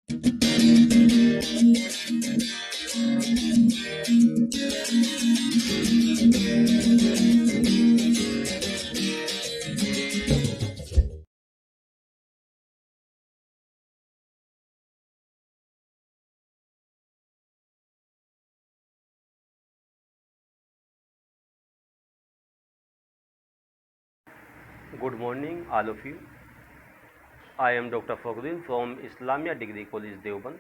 Good morning, all of you. I am Dr. Fakhruddin from Islamia degree college Deoband.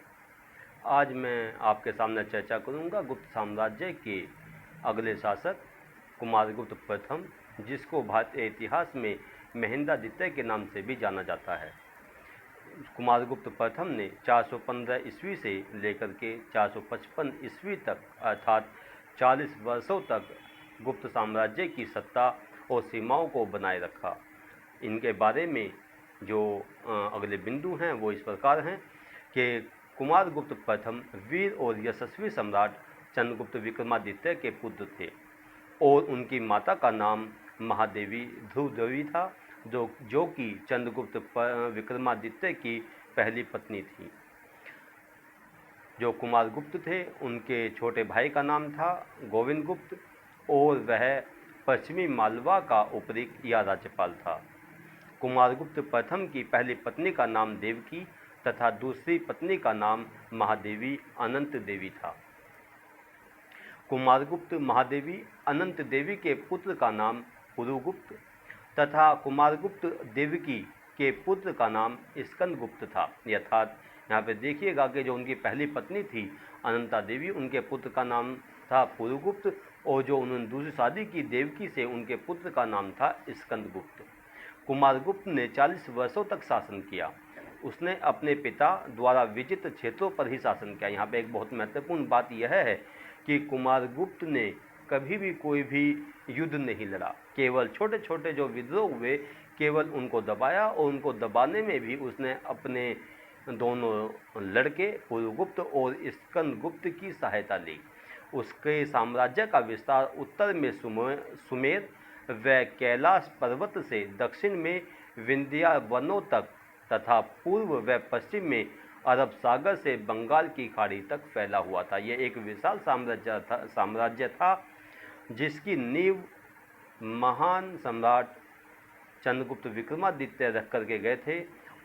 आज मैं आपके सामने चर्चा करूंगा गुप्त साम्राज्य के अगले शासक कुमारगुप्त प्रथम, जिसको भारतीय इतिहास में महेंद्रादित्य के नाम से भी जाना जाता है। कुमारगुप्त प्रथम ने 415 ईस्वी से लेकर के 455 ईस्वी तक अर्थात 40 वर्षों तक गुप्त साम्राज्य की सत्ता और सीमाओं को बनाए रखा। इनके बारे में जो अगले बिंदु हैं वो इस प्रकार हैं कि कुमारगुप्त प्रथम वीर और यशस्वी सम्राट चंद्रगुप्त विक्रमादित्य के पुत्र थे और उनकी माता का नाम महादेवी ध्रुवदेवी था, जो कि चंद्रगुप्त विक्रमादित्य की पहली पत्नी थी। जो कुमारगुप्त थे उनके छोटे भाई का नाम था गोविंद गुप्त और वह पश्चिमी मालवा का उपरीक या राज्यपाल था। कुमारगुप्त प्रथम की पहली पत्नी का नाम देवकी तथा दूसरी पत्नी का नाम महादेवी अनंत देवी था। कुमारगुप्त महादेवी अनंत देवी के पुत्र का नाम पुरुगुप्त तथा कुमारगुप्त देवकी के पुत्र का नाम स्कंदगुप्त था। अर्थात यहाँ पे देखिएगा कि जो उनकी पहली पत्नी थी अनंता देवी, उनके पुत्र का नाम था पुरुगुप्त और जो उन्होंने दूसरी शादी की देवकी से, उनके पुत्र का नाम था स्कंदगुप्त। कुमारगुप्त ने 40 वर्षों तक शासन किया। उसने अपने पिता द्वारा विजित क्षेत्रों पर ही शासन किया। यहाँ पे एक बहुत महत्वपूर्ण बात यह है कि कुमारगुप्त ने कभी भी कोई भी युद्ध नहीं लड़ा, केवल छोटे छोटे जो विद्रोह हुए केवल उनको दबाया और उनको दबाने में भी उसने अपने दोनों लड़के पुरुगुप्त और स्कंदगुप्त की सहायता ली। उसके साम्राज्य का विस्तार उत्तर में सुमेर व कैलाश पर्वत से दक्षिण में विंध्या वनों तक तथा पूर्व व पश्चिम में अरब सागर से बंगाल की खाड़ी तक फैला हुआ था। यह एक विशाल साम्राज्य था जिसकी नींव महान सम्राट चंद्रगुप्त विक्रमादित्य रख करके गए थे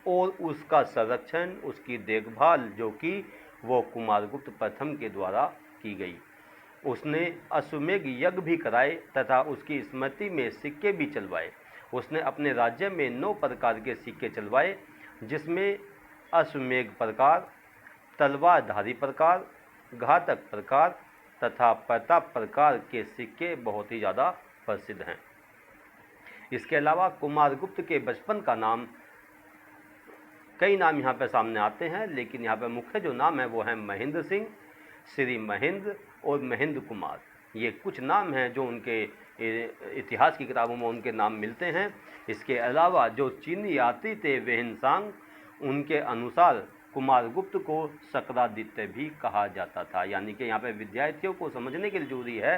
और उसका संरक्षण, उसकी देखभाल जो कि वो कुमारगुप्त प्रथम के द्वारा की गई। उसने अश्वमेघ यज्ञ भी कराए तथा उसकी स्मृति में सिक्के भी चलवाए। उसने अपने राज्य में 9 प्रकार के सिक्के चलवाए, जिसमें अश्वमेघ प्रकार, तलवारधारी प्रकार, घातक प्रकार तथा प्रताप प्रकार के सिक्के बहुत ही ज़्यादा प्रसिद्ध हैं। इसके अलावा कुमारगुप्त के बचपन का नाम, कई नाम यहाँ पर सामने आते हैं, लेकिन यहाँ पर मुख्य जो नाम है वो है महेंद्र सिंह, श्री महेंद्र और महेंद्र कुमार। ये कुछ नाम हैं जो उनके इतिहास की किताबों में उनके नाम मिलते हैं। इसके अलावा जो चीनी यात्री थे वेहनसांग, उनके अनुसार कुमारगुप्त को सक्रादित्य भी कहा जाता था। यानी कि यहाँ पे विद्यार्थियों को समझने के लिए जरूरी है,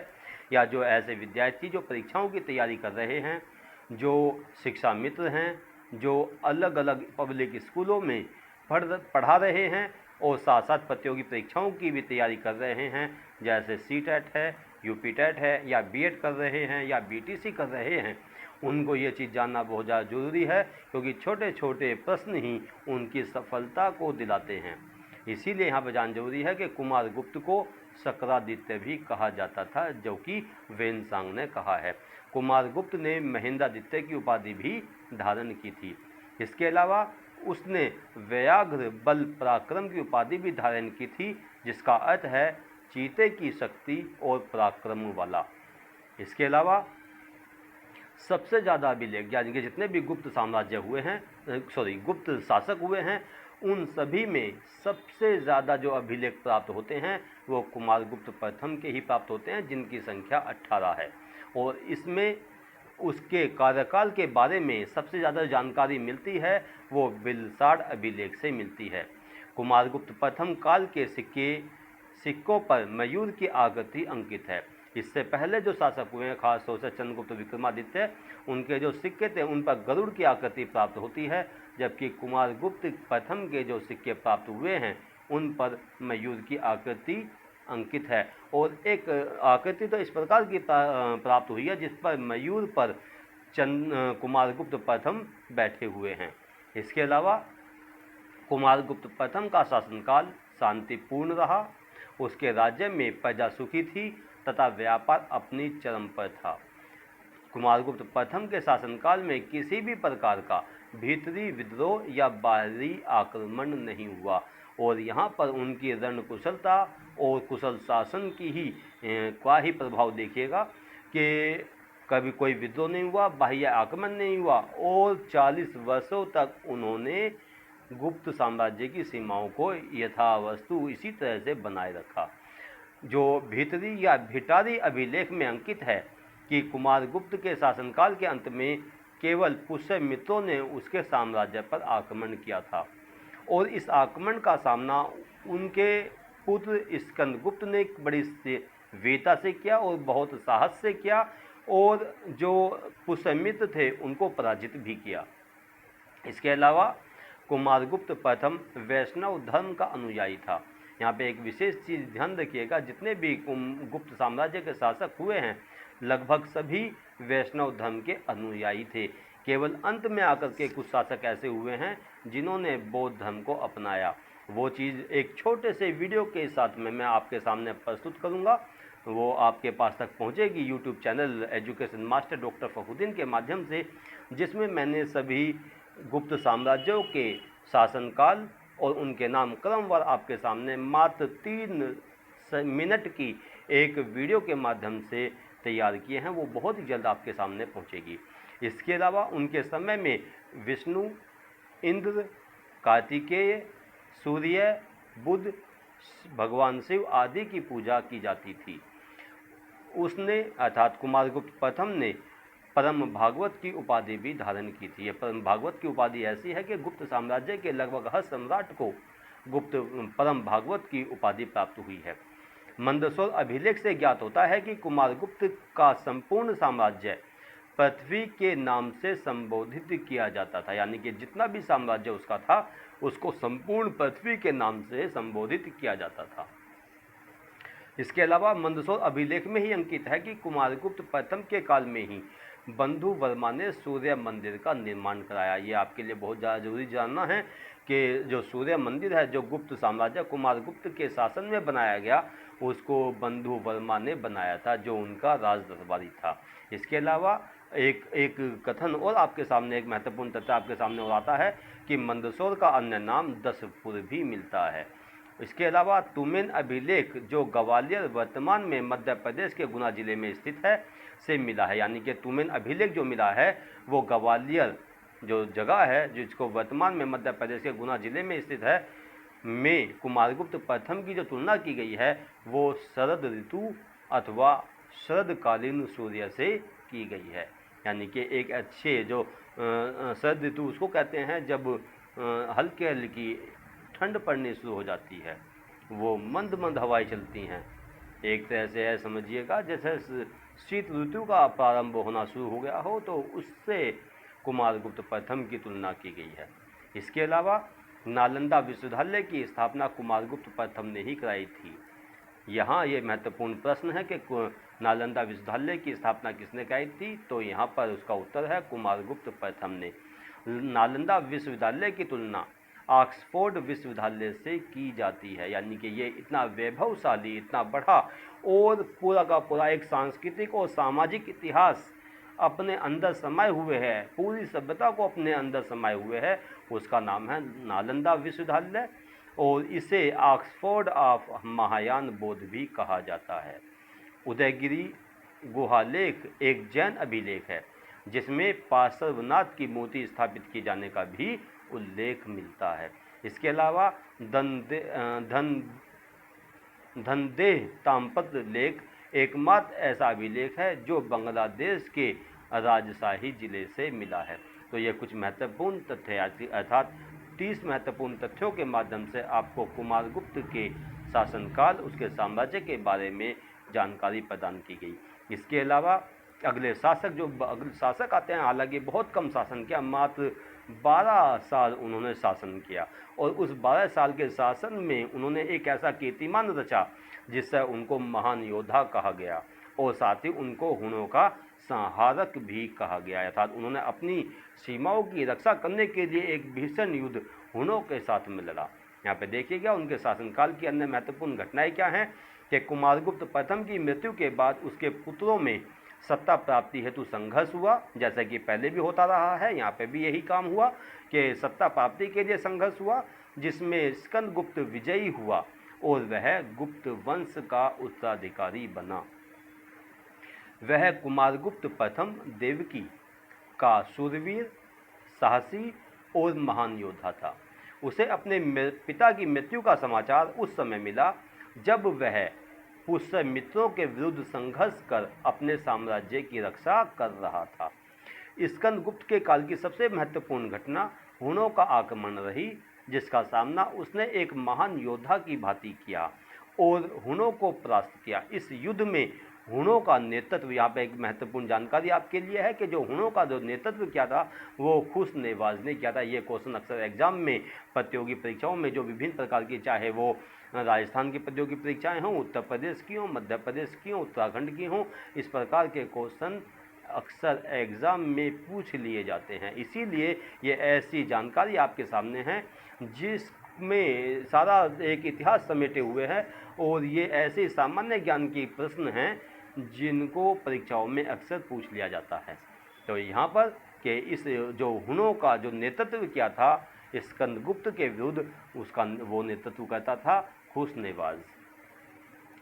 या जो ऐसे विद्यार्थी जो परीक्षाओं की तैयारी कर रहे हैं, जो शिक्षा मित्र हैं, जो अलग अलग पब्लिक स्कूलों में पढ़ा रहे हैं और साथ साथ प्रतियोगी परीक्षाओं की भी तैयारी कर रहे हैं, जैसे सीटेट है, यूपीटेट है, या बीएड कर रहे हैं या बीटीसी कर रहे हैं, उनको ये चीज़ जानना बहुत ज़्यादा ज़रूरी है, क्योंकि छोटे छोटे प्रश्न ही उनकी सफलता को दिलाते हैं। इसीलिए यहाँ पर जानना जरूरी है कि कुमारगुप्त को सक्रादित्य भी कहा जाता था, जो कि वेनसांग ने कहा है। कुमारगुप्त ने महेंद्रादित्य की उपाधि भी धारण की थी। इसके अलावा उसने व्याघ्र बल पराक्रम की उपाधि भी धारण की थी, जिसका अर्थ है चीते की शक्ति और पराक्रम वाला। इसके अलावा सबसे ज़्यादा अभिलेख, यानी कि जितने भी गुप्त साम्राज्य हुए हैं, गुप्त शासक हुए हैं, उन सभी में सबसे ज़्यादा जो अभिलेख प्राप्त होते हैं वो कुमारगुप्त प्रथम के ही प्राप्त होते हैं, जिनकी संख्या 18 है। और इसमें उसके कार्यकाल के बारे में सबसे ज़्यादा जानकारी मिलती है वो बिलसाड़ अभिलेख से मिलती है। कुमारगुप्त प्रथम काल के सिक्कों पर मयूर की आकृति अंकित है। इससे पहले जो शासक हुए हैं, खासतौर से चंद्रगुप्त विक्रमादित्य, उनके जो सिक्के थे उन पर गरुड़ की आकृति प्राप्त होती है, जबकि कुमारगुप्त प्रथम के जो सिक्के प्राप्त हुए हैं उन पर मयूर की आकृति अंकित है। और एक आकृति तो इस प्रकार की प्राप्त हुई है जिस पर मयूर पर कुमारगुप्त प्रथम बैठे हुए हैं। इसके अलावा कुमारगुप्त प्रथम का शासनकाल शांतिपूर्ण रहा, उसके राज्य में प्रजा सुखी थी तथा व्यापार अपनी चरम पर था। कुमारगुप्त प्रथम के शासनकाल में किसी भी प्रकार का भीतरी विद्रोह या बाहरी आक्रमण नहीं हुआ और यहाँ पर उनकी रणकुशलता और कुशल शासन की ही का ही प्रभाव देखिएगा कि कभी कोई विद्रोह नहीं हुआ, बाह्य आक्रमण नहीं हुआ और 40 वर्षों तक उन्होंने गुप्त साम्राज्य की सीमाओं को यथावस्तु इसी तरह से बनाए रखा। जो भीतरी या भिटारी अभिलेख में अंकित है कि कुमारगुप्त के शासनकाल के अंत में केवल पुष्यमित्रों ने उसके साम्राज्य पर आक्रमण किया था और इस आक्रमण का सामना उनके पुत्र स्कंदगुप्त ने बड़ी वीरता से किया और बहुत साहस से किया और जो पुष्यमित्र थे उनको पराजित भी किया। इसके अलावा कुमारगुप्त प्रथम वैष्णव धर्म का अनुयायी था। यहाँ पे एक विशेष चीज़ ध्यान रखिएगा, जितने भी गुप्त साम्राज्य के शासक हुए हैं लगभग सभी वैष्णव धर्म के अनुयायी थे। केवल अंत में आकर के कुछ शासक ऐसे हुए हैं जिन्होंने बौद्ध धर्म को अपनाया। वो चीज़ एक छोटे से वीडियो के साथ में मैं आपके सामने प्रस्तुत करूँगा, वो आपके पास तक पहुँचेगी YouTube channel education master doctor Fakhruddin के माध्यम से, जिसमें मैंने सभी गुप्त साम्राज्यों के शासनकाल और उनके नाम क्रमवार आपके सामने मात्र 3 मिनट की एक वीडियो के माध्यम से तैयार किए हैं। वो बहुत ही जल्द आपके सामने पहुंचेगी। इसके अलावा उनके समय में विष्णु, इंद्र, कार्तिकेय, सूर्य, बुध, भगवान शिव आदि की पूजा की जाती थी। उसने अर्थात कुमारगुप्त प्रथम ने परम भागवत की उपाधि भी धारण की थी। यह परम भागवत की उपाधि ऐसी है कि गुप्त साम्राज्य के लगभग हर सम्राट को गुप्त परम भागवत की उपाधि प्राप्त हुई है। मंदसौर अभिलेख से ज्ञात होता है कि कुमारगुप्त का संपूर्ण साम्राज्य पृथ्वी के नाम से संबोधित किया जाता था, यानी कि जितना भी साम्राज्य उसका था उसको संपूर्ण पृथ्वी के नाम से संबोधित किया जाता था। इसके अलावा मंदसौर अभिलेख में ही अंकित है कि कुमारगुप्त प्रथम के काल में ही बंधु वर्मा ने सूर्य मंदिर का निर्माण कराया। ये आपके लिए बहुत ज़्यादा जरूरी जानना है कि जो सूर्य मंदिर है जो गुप्त साम्राज्य कुमारगुप्त के शासन में बनाया गया उसको बंधु वर्मा ने बनाया था, जो उनका राज दरबारी था। इसके अलावा एक कथन और आपके सामने, एक महत्वपूर्ण तथ्य आपके सामने और आता है कि मंदसौर का अन्य नाम दसपुर भी मिलता है। इसके अलावा तुमेन अभिलेख जो ग्वालियर वर्तमान में मध्य प्रदेश के गुना जिले में स्थित है से मिला है, यानी कि तुमेन अभिलेख जो मिला है वो ग्वालियर जो जगह है जिसको वर्तमान में मध्य प्रदेश के गुना जिले में स्थित है में कुमारगुप्त प्रथम की जो तुलना की गई है वो शरद ऋतु अथवा शरदकालीन सूर्य से की गई है। यानी कि एक अच्छे जो शरद ऋतु उसको कहते हैं जब हल्की हल्की ठंड पड़नी शुरू हो जाती है, वो मंद मंद हवाएं चलती हैं। एक तरह से है समझिएगा जैसे शीत ऋतु का प्रारंभ होना शुरू हो गया हो, तो उससे कुमारगुप्त प्रथम की तुलना की गई है। इसके अलावा नालंदा विश्वविद्यालय की स्थापना कुमारगुप्त प्रथम ने ही कराई थी। यहाँ ये महत्वपूर्ण प्रश्न है कि नालंदा विश्वविद्यालय की स्थापना किसने कराई थी, तो यहाँ पर उसका उत्तर है कुमारगुप्त प्रथम ने। नालंदा विश्वविद्यालय की तुलना ऑक्सफोर्ड विश्वविद्यालय से की जाती है, यानी कि ये इतना वैभवशाली, इतना बड़ा और पूरा का पूरा एक सांस्कृतिक और सामाजिक इतिहास अपने अंदर समाये हुए है, पूरी सभ्यता को अपने अंदर समाये हुए है, उसका नाम है नालंदा विश्वविद्यालय और इसे ऑक्सफोर्ड ऑफ महायान बौद्ध भी कहा जाता है। उदयगिरी गुहालेख एक जैन अभिलेख है जिसमें पार्श्वनाथ की मूर्ति स्थापित किए जाने का भी उल्लेख मिलता है। इसके अलावा धनदेह ताम्रपत्र लेख एकमात्र ऐसा अभिलेख है जो बांग्लादेश के राजशाही जिले से मिला है। तो ये कुछ महत्वपूर्ण तथ्य अर्थात 30 महत्वपूर्ण तथ्यों के माध्यम से आपको कुमारगुप्त के शासनकाल, उसके साम्राज्य के बारे में जानकारी प्रदान की गई। इसके अलावा अगले शासक आते हैं, हालांकि बहुत कम शासन किया, मात्र 12 साल उन्होंने शासन किया, और उस 12 साल के शासन में उन्होंने एक ऐसा कीर्तिमान रचा जिससे उनको महान योद्धा कहा गया, और साथ ही उनको हुनों का संहारक भी कहा गया। अर्थात उन्होंने अपनी सीमाओं की रक्षा करने के लिए एक भीषण युद्ध हुनों के साथ में लड़ा। यहाँ पे देखिएगा उनके शासनकाल की अन्य महत्वपूर्ण घटनाएं क्या हैं कि कुमारगुप्त प्रथम की मृत्यु के बाद उसके पुत्रों में सत्ता प्राप्ति हेतु संघर्ष हुआ, जैसा कि पहले भी होता रहा है, यहाँ पे भी यही काम हुआ कि सत्ता प्राप्ति के लिए संघर्ष हुआ, जिसमें स्कंदगुप्त विजयी हुआ और वह गुप्त वंश का उत्तराधिकारी बना। वह कुमारगुप्त प्रथम देवकी का शूरवीर, साहसी और महान योद्धा था। उसे अपने पिता की मृत्यु का समाचार उस समय मिला जब वह पुष्यमित्रों के विरुद्ध संघर्ष कर अपने साम्राज्य की रक्षा कर रहा था। स्कंदगुप्त के काल की सबसे महत्वपूर्ण घटना हुनों का आक्रमण रही, जिसका सामना उसने एक महान योद्धा की भांति किया और हुनों को परास्त किया। इस युद्ध में हुनों का नेतृत्व, यहाँ पे एक महत्वपूर्ण जानकारी आपके लिए है कि जो हुनों का जो नेतृत्व किया था वो खुशनेवाज ने किया था। ये क्वेश्चन अक्सर एग्जाम में, प्रतियोगी परीक्षाओं में, जो विभिन्न प्रकार की, चाहे वो राजस्थान की प्रतियोगी परीक्षाएं हों, उत्तर प्रदेश की हों, मध्य प्रदेश की हों, उत्तराखंड की हों, इस प्रकार के क्वेश्चन अक्सर एग्ज़ाम में पूछ लिए जाते हैं। इसीलिए ये ऐसी जानकारी आपके सामने है जिसमें सारा एक इतिहास समेटे हुए हैं, और ये ऐसे सामान्य ज्ञान के प्रश्न हैं जिनको परीक्षाओं में अक्सर पूछ लिया जाता है। तो यहाँ पर कि इस जो हुनों का जो नेतृत्व किया था स्कंदगुप्त के विरुद्ध, उसका वो नेतृत्व करता था खुशनेवाज।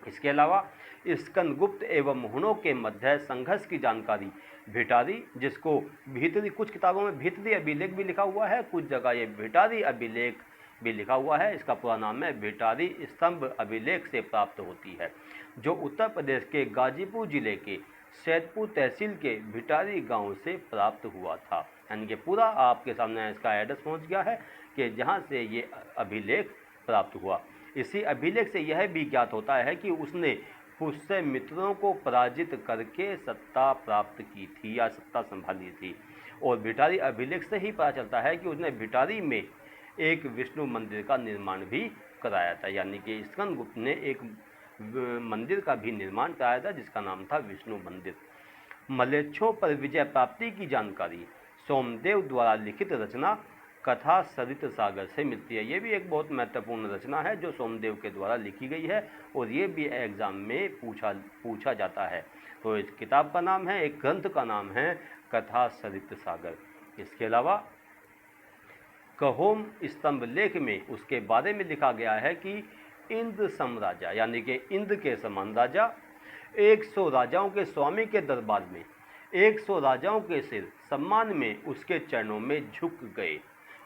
इसके अलावा स्कंदगुप्त एवं हुनों के मध्य संघर्ष की जानकारी भिटारी, जिसको भीतरी, कुछ किताबों में भीतरी अभिलेख भी लिखा हुआ है, कुछ जगह ये भिटारी अभिलेख भी लिखा हुआ है, इसका पूरा नाम है भिटारी स्तंभ अभिलेख, से प्राप्त होती है, जो उत्तर प्रदेश के गाजीपुर जिले के सैदपुर तहसील के भिटारी गांव से प्राप्त हुआ था। यानी कि पूरा आपके सामने इसका एड्रेस पहुंच गया है कि जहां से ये अभिलेख प्राप्त हुआ। इसी अभिलेख से यह भी ज्ञात होता है कि उसने पुष्यमित्रों को पराजित करके सत्ता प्राप्त की थी या सत्ता संभाली थी, और भिटारी अभिलेख से ही पता चलता है कि उसने भिटारी में एक विष्णु मंदिर का निर्माण भी कराया था। यानी कि स्कंदगुप्त ने एक मंदिर का भी निर्माण कराया था जिसका नाम था विष्णु मंदिर। मलेच्छों पर विजय प्राप्ति की जानकारी सोमदेव द्वारा लिखित रचना कथा सरित सागर से मिलती है। ये भी एक बहुत महत्वपूर्ण रचना है जो सोमदेव के द्वारा लिखी गई है, और ये भी एग्जाम में पूछा जाता है। तो इस किताब का नाम है, एक ग्रंथ का नाम है कथा सरित सागर। इसके अलावा कहोम स्तंभ लेख में उसके बारे में लिखा गया है कि इंद्र समराजा, यानी कि इंद्र के समान राजा, 100 राजाओं के स्वामी के दरबार में 100 राजाओं के सिर सम्मान में उसके चरणों में झुक गए,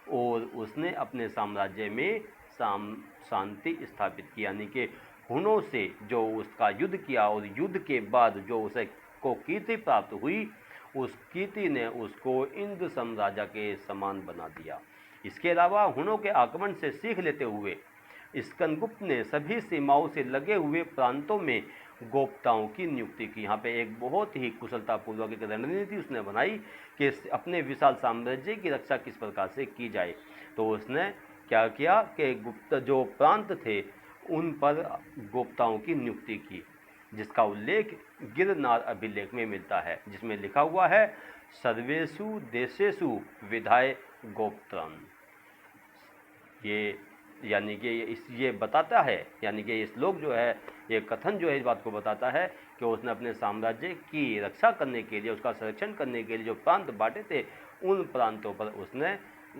और उसने अपने साम्राज्य में शांति स्थापित की। यानी कि हुनों से जो उसका युद्ध किया, और युद्ध के बाद जो उसे को कीर्ति प्राप्त हुई, उस कीर्ति ने उसको इंद्र साम्राज्य के समान बना दिया। इसके अलावा हुनों के आक्रमण से सीख लेते हुए स्कंदगुप्त ने सभी सीमाओं से लगे हुए प्रांतों में गोप्ताओं की नियुक्ति की। यहाँ पे एक बहुत ही कुशलतापूर्वक एक रणनीति उसने बनाई कि अपने विशाल साम्राज्य की रक्षा किस प्रकार से की जाए। तो उसने क्या किया कि गुप्त जो प्रांत थे उन पर गोप्ताओं की नियुक्ति की, जिसका उल्लेख गिरनार अभिलेख में मिलता है, जिसमें लिखा हुआ है सर्वेषु देशेषु विधाय गोप्त्रम। ये यानी कि ये बताता है, यानी कि ये श्लोक जो है, ये कथन जो है, इस बात को बताता है कि उसने अपने साम्राज्य की रक्षा करने के लिए, उसका संरक्षण करने के लिए जो प्रांत बांटे थे, उन प्रांतों पर उसने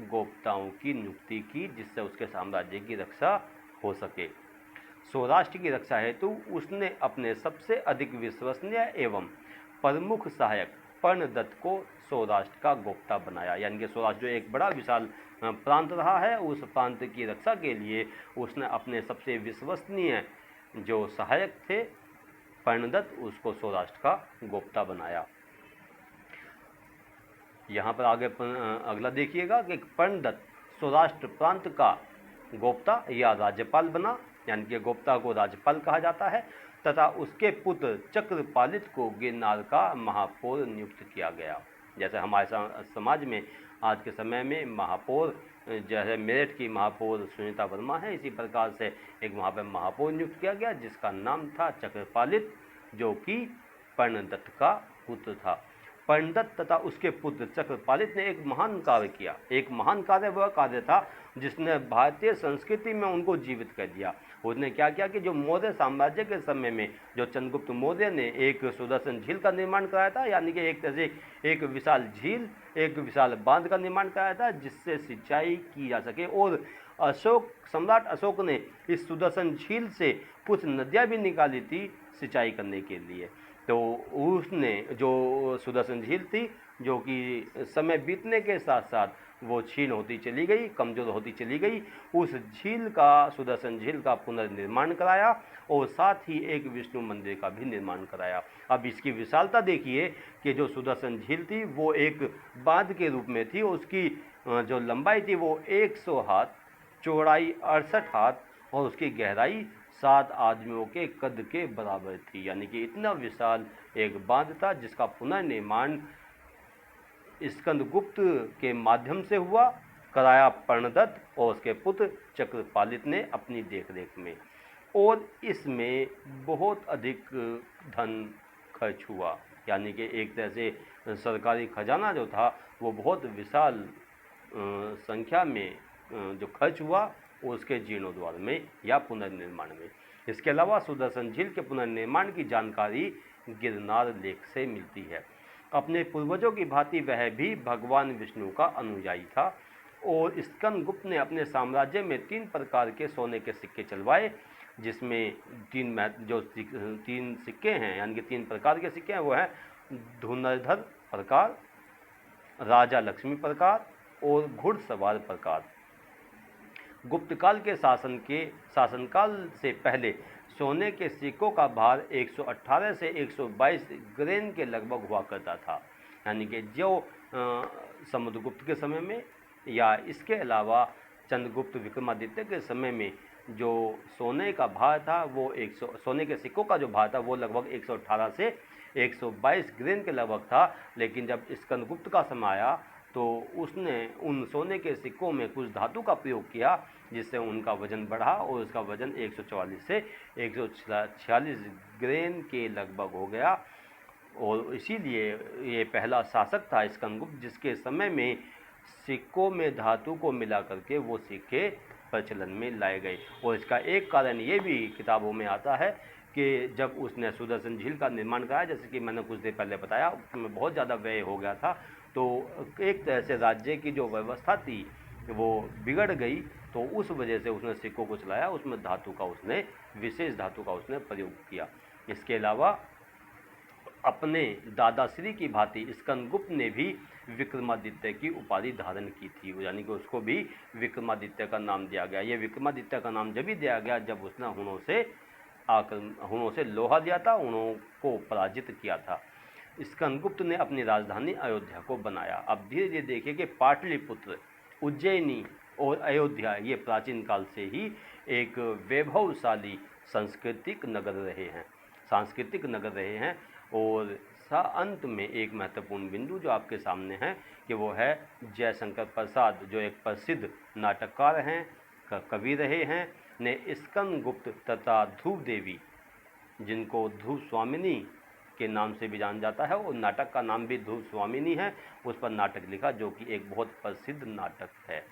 गोप्ताओं की नियुक्ति की, जिससे उसके साम्राज्य की रक्षा हो सके। सौराष्ट्र की रक्षा हेतु उसने अपने सबसे अधिक विश्वसनीय एवं प्रमुख सहायक पर्णदत्त को सौराष्ट्र का गोप्ता बनाया। यानी कि सौराष्ट्र जो एक बड़ा विशाल प्रांत रहा है, उस प्रांत की रक्षा के लिए उसने अपने सबसे विश्वसनीय जो सहायक थे पर्णदत्त, उसको सौराष्ट्र का गोप्ता बनाया। यहाँ पर आगे अगला देखिएगा कि पर्णदत्त सौराष्ट्र प्रांत का गोप्ता या राज्यपाल बना, यानी कि गुप्ता को राजपाल कहा जाता है, तथा उसके पुत्र चक्रपालित को गिरनार का महापौर नियुक्त किया गया। जैसे हमारे समाज में आज के समय में महापौर जैसे मेरठ की महापौर सुनीता वर्मा है, इसी प्रकार से एक वहाँ पर महापौर नियुक्त किया गया जिसका नाम था चक्रपालित, जो कि पर्णदत्त का पुत्र था। पर्णदत्त तथा उसके पुत्र चक्रपालित ने एक महान कार्य किया। एक महान कार्य वह कार्य था जिसने भारतीय संस्कृति में उनको जीवित कर दिया। उसने क्या किया कि जो मौर्य साम्राज्य के समय में जो चंद्रगुप्त मौर्य ने एक सुदर्शन झील का निर्माण कराया था, यानी कि एक तरह से एक विशाल झील, एक विशाल बांध का निर्माण कराया था जिससे सिंचाई की जा सके। और सम्राट अशोक ने इस सुदर्शन झील से कुछ नदियाँ भी निकाली थी सिंचाई करने के लिए। तो उसने जो सुदर्शन झील थी, जो कि समय बीतने के साथ साथ वो क्षीण होती चली गई, कमज़ोर होती चली गई, उस झील का, सुदर्शन झील का पुनर्निर्माण कराया और साथ ही एक विष्णु मंदिर का भी निर्माण कराया। अब इसकी विशालता देखिए कि जो सुदर्शन झील थी वो एक बांध के रूप में थी, उसकी जो लंबाई थी वो 100 हाथ, चौड़ाई 68 हाथ और उसकी गहराई 7 आदमियों के कद के बराबर थी। यानी कि इतना विशाल एक बांध था जिसका पुनर्निर्माण स्कंदगुप्त के माध्यम से हुआ, कराया पर्णदत्त और उसके पुत्र चक्रपालित ने अपनी देखरेख में। और इसमें बहुत अधिक धन खर्च हुआ, यानी कि एक तरह से सरकारी खजाना जो था वो बहुत विशाल संख्या में जो खर्च हुआ उसके जीर्णोद्धार में या पुनर्निर्माण में। इसके अलावा सुदर्शन झील के पुनर्निर्माण की जानकारी गिरनार लेख से मिलती है। अपने पूर्वजों की भांति वह भी भगवान विष्णु का अनुयायी था और स्कंदगुप्त ने अपने साम्राज्य में 3 प्रकार के सोने के सिक्के चलवाए, जिसमें 3 सिक्के हैं, यानी कि 3 प्रकार के सिक्के हैं, वो हैं धनुर्धर प्रकार, राजा लक्ष्मी प्रकार और घुड़सवार प्रकार। गुप्तकाल के शासनकाल से पहले सोने के सिक्कों का भार 118 से 122 ग्रेन के लगभग हुआ करता था, यानी कि जो समुद्रगुप्त के समय में या इसके अलावा चंद्रगुप्त विक्रमादित्य के समय में जो सोने का भार था वो सोने के सिक्कों का जो भार था वो लगभग 118 से 122 ग्रेन के लगभग था। लेकिन जब स्कंदगुप्त का समय आया तो उसने उन सोने के सिक्कों में कुछ धातु का प्रयोग किया जिससे उनका वजन बढ़ा और उसका वजन 144 से 146 ग्रेन के लगभग हो गया। और इसीलिए ये पहला शासक था स्कंदगुप्त जिसके समय में सिक्कों में धातु को मिला करके वो सिक्के प्रचलन में लाए गए। और इसका एक कारण ये भी किताबों में आता है कि जब उसने सुदर्शन झील का निर्माण कराया, जैसे कि मैंने कुछ देर पहले बताया, उसमें बहुत ज़्यादा व्यय हो गया था, तो एक तरह से राज्य की जो व्यवस्था थी वो बिगड़ गई, तो उस वजह से उसने सिक्कों को चलाया, उसमें धातु का उसने विशेष धातु का उसने प्रयोग किया। इसके अलावा अपने दादाश्री की भांति स्कंदगुप्त ने भी विक्रमादित्य की उपाधि धारण की थी, यानी कि उसको भी विक्रमादित्य का नाम दिया गया। ये विक्रमादित्य का नाम जब भी दिया गया जब उसने हुणों से लोहा दिया था, हुणों को पराजित किया था। स्कंदगुप्त ने अपनी राजधानी अयोध्या को बनाया। अब धीरे धीरे देखिए कि पाटलिपुत्र, उज्जैनी और अयोध्या ये प्राचीन काल से ही एक वैभवशाली सांस्कृतिक नगर रहे हैं। और अंत में एक महत्वपूर्ण बिंदु जो आपके सामने है कि वो है जयशंकर प्रसाद, जो एक प्रसिद्ध नाटककार हैं, कवि रहे हैं, ने स्कंदगुप्त तथा ध्रुव देवी, जिनको ध्रुव स्वामिनी के नाम से भी जाना जाता है और नाटक का नाम भी ध्रुव स्वामिनी है, उस पर नाटक लिखा जो कि एक बहुत प्रसिद्ध नाटक है।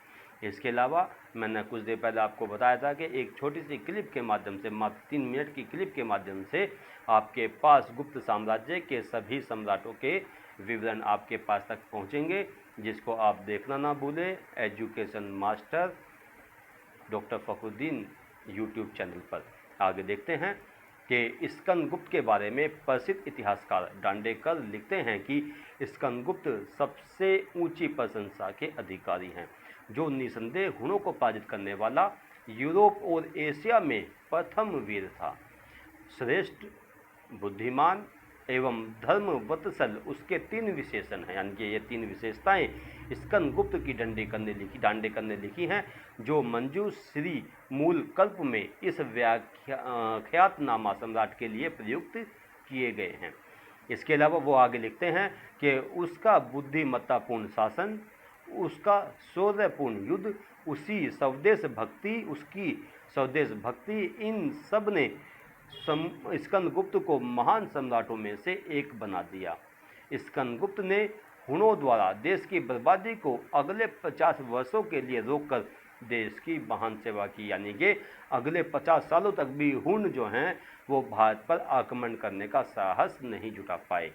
इसके अलावा मैंने कुछ देर पहले आपको बताया था कि एक छोटी सी क्लिप के माध्यम से, मात्र 3 मिनट की क्लिप के माध्यम से आपके पास गुप्त साम्राज्य के सभी सम्राटों के विवरण आपके पास तक पहुंचेंगे, जिसको आप देखना ना भूलें education master doctor Fakhruddin YouTube channel पर। आगे देखते हैं कि स्कंदगुप्त के बारे में प्रसिद्ध इतिहासकार दांडेकर लिखते हैं कि स्कंदगुप्त सबसे ऊंची प्रशंसा के अधिकारी हैं, जो निसंदेह हुणों को पराजित करने वाला यूरोप और एशिया में प्रथम वीर था। श्रेष्ठ, बुद्धिमान एवं धर्मवत्सल उसके 3 विशेषण हैं, यानी कि ये 3 विशेषताएं स्कंदगुप्त की डांडे करने लिखी हैं, जो मंजूश्री मूल कल्प में इस ख्यातनामा सम्राट के लिए प्रयुक्त किए गए हैं। इसके अलावा वो आगे लिखते हैं कि उसका बुद्धिमत्तापूर्ण शासन, उसका शौर्यपूर्ण युद्ध, उसकी स्वदेश भक्ति, इन सब ने स्कंदगुप्त को महान सम्राटों में से एक बना दिया। स्कंदगुप्त ने हुणों द्वारा देश की बर्बादी को अगले 50 वर्षों के लिए रोककर देश की महान सेवा की, यानी कि अगले 50 सालों तक भी हुण जो हैं वो भारत पर आक्रमण करने का साहस नहीं जुटा पाए।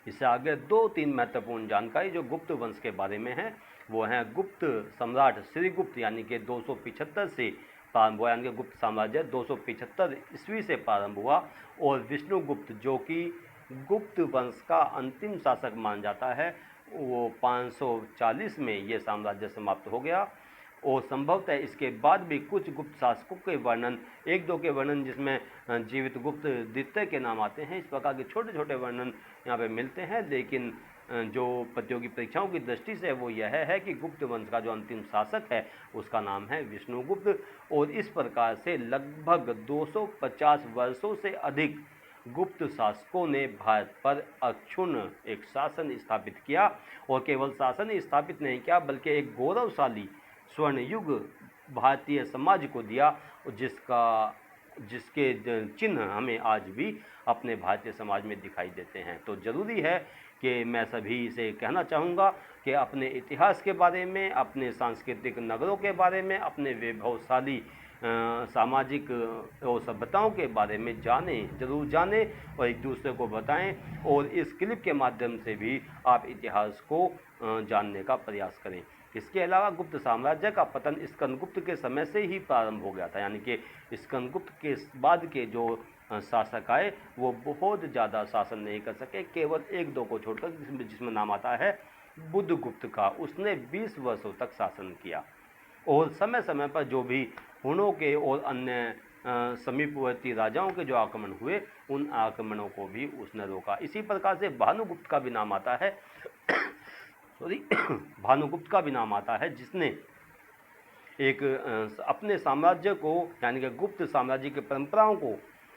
इससे आगे 2-3 महत्वपूर्ण जानकारी जो गुप्त वंश के बारे में है वो हैं गुप्त सम्राट श्रीगुप्त, यानी कि 275 से प्रारंभ हुआ, यानी कि गुप्त साम्राज्य 275 ईस्वी से प्रारंभ हुआ, और विष्णुगुप्त जो कि गुप्त वंश का अंतिम शासक माना जाता है, वो 540 में ये साम्राज्य समाप्त हो गया। और संभवतः इसके बाद भी कुछ गुप्त शासकों के वर्णन, 1-2 के वर्णन जिसमें जीवित गुप्त द्वितीय के नाम आते हैं, इस प्रकार के छोटे छोटे वर्णन यहाँ पे मिलते हैं। लेकिन जो प्रतियोगी परीक्षाओं की दृष्टि से वो यह है कि गुप्त वंश का जो अंतिम शासक है उसका नाम है विष्णुगुप्त। और इस प्रकार से लगभग 250 वर्षों से अधिक गुप्त शासकों ने भारत पर अक्षुण्ण एक शासन स्थापित किया, और केवल शासन ही स्थापित नहीं किया बल्कि एक गौरवशाली स्वर्ण युग भारतीय समाज को दिया, जिसके चिन्ह हमें आज भी अपने भारतीय समाज में दिखाई देते हैं। तो ज़रूरी है कि मैं सभी से कहना चाहूँगा कि अपने इतिहास के बारे में, अपने सांस्कृतिक नगरों के बारे में, अपने वैभवशाली सामाजिक और सभ्यताओं के बारे में ज़रूर जानें और एक दूसरे को बताएं, और इस क्लिप के माध्यम से भी आप इतिहास को जानने का प्रयास करें। इसके अलावा गुप्त साम्राज्य का पतन स्कंदगुप्त के समय से ही प्रारंभ हो गया था, यानी कि स्कंदगुप्त के बाद के जो शासक आए वो बहुत ज़्यादा शासन नहीं कर सके, केवल 1-2 को छोड़कर, जिसमें नाम आता है बुद्धगुप्त का। उसने 20 वर्षों तक शासन किया, और समय समय पर जो भी हुणों के और अन्य समीपवर्ती राजाओं के जो आक्रमण हुए, उन आक्रमणों को भी उसने रोका। इसी प्रकार से भानुगुप्त का भी नाम आता है भानुगुप्त का भी नाम आता है, जिसने एक अपने साम्राज्य को, यानी कि गुप्त साम्राज्य की परंपराओं को,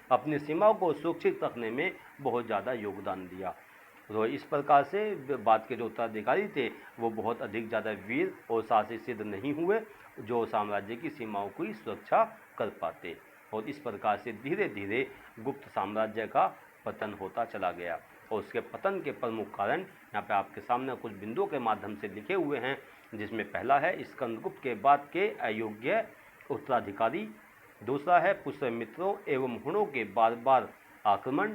अपनी सीमाओं को सुरक्षित रखने में बहुत ज़्यादा योगदान दिया। तो इस प्रकार से बाद के जो उत्तराधिकारी थे वो बहुत अधिक ज़्यादा वीर और साहसी सिद्ध नहीं हुए, जो साम्राज्य की सीमाओं की सुरक्षा कर पाते, और इस प्रकार से धीरे धीरे गुप्त साम्राज्य का पतन होता चला गया। और उसके पतन के प्रमुख कारण यहाँ पे आपके सामने कुछ बिंदुओं के माध्यम से लिखे हुए हैं, जिसमें पहला है स्कंदगुप्त के बाद के अयोग्य उत्तराधिकारी, दूसरा है पुष्यमित्रों एवं हुणों के बार बार आक्रमण,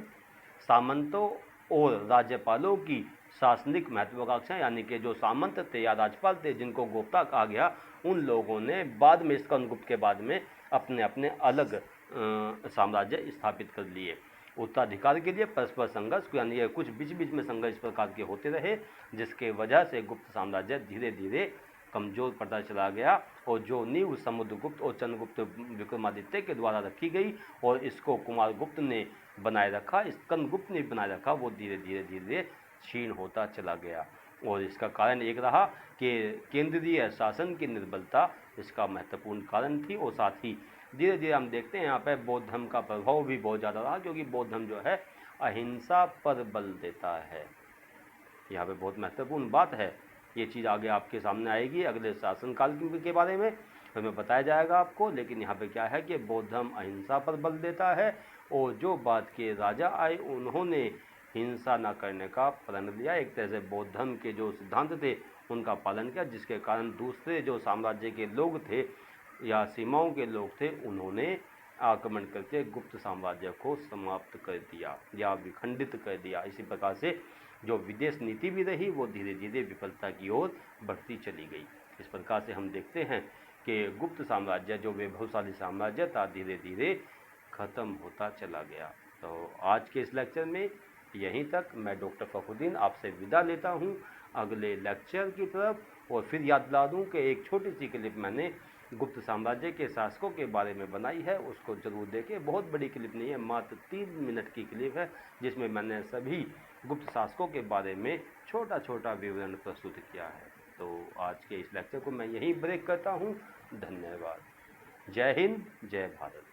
सामंतों और राज्यपालों की शासनिक महत्वाकांक्षा, यानी कि जो सामंत थे या राज्यपाल थे जिनको गोप्ता कहा गया, उन लोगों ने बाद में स्कंदगुप्त के बाद में अपने अपने अलग साम्राज्य स्थापित कर लिए। उत्तराधिकार के लिए परस्पर संघर्ष, यानी कुछ बीच बीच में संघर्ष प्रकार के होते रहे, जिसके वजह से गुप्त साम्राज्य धीरे धीरे कमज़ोर पड़ता चला गया, और जो नींव समुद्रगुप्त और चंद्रगुप्त विक्रमादित्य के द्वारा रखी गई और इसको कुमारगुप्त ने बनाए रखा, स्कंदगुप्त ने बनाए रखा, वो धीरे धीरे क्षीण होता चला गया। और इसका कारण एक रहा कि केंद्रीय शासन की निर्बलता इसका महत्वपूर्ण कारण थी, और साथ ही धीरे धीरे हम देखते हैं यहाँ पर बौद्ध धर्म का प्रभाव भी बहुत ज़्यादा रहा, क्योंकि बौद्ध धर्म जो है अहिंसा पर बल देता है। यहाँ पे बहुत महत्वपूर्ण बात है, ये चीज़ आगे आपके सामने आएगी अगले शासनकाल के बारे में, उसमें बताया जाएगा आपको। लेकिन यहाँ पे क्या है कि बौद्ध धर्म अहिंसा पर बल देता है, और जो बाद के राजा आए उन्होंने हिंसा न करने का प्रण लिया, एक तरह से बौद्ध धर्म के जो सिद्धांत थे उनका पालन किया, जिसके कारण दूसरे जो साम्राज्य के लोग थे या सीमाओं के लोग थे, उन्होंने आक्रमण करके गुप्त साम्राज्य को समाप्त कर दिया या विखंडित कर दिया। इसी प्रकार से जो विदेश नीति भी रही वो धीरे धीरे विफलता की ओर बढ़ती चली गई। इस प्रकार से हम देखते हैं कि गुप्त साम्राज्य जो वैभवशाली साम्राज्य था धीरे धीरे ख़त्म होता चला गया। तो आज के इस लेक्चर में यहीं तक। मैं डॉक्टर फखरुद्दीन आपसे विदा लेता हूं अगले लेक्चर की तरफ। और फिर याद दिला दूँ कि एक छोटी सी क्लिप मैंने गुप्त साम्राज्य के शासकों के बारे में बनाई है, उसको ज़रूर देखें। बहुत बड़ी क्लिप नहीं है, मात्र 3 मिनट की क्लिप है, जिसमें मैंने सभी गुप्त शासकों के बारे में छोटा छोटा विवरण प्रस्तुत किया है। तो आज के इस लेक्चर को मैं यहीं ब्रेक करता हूँ। धन्यवाद। जय हिंद, जय भारत।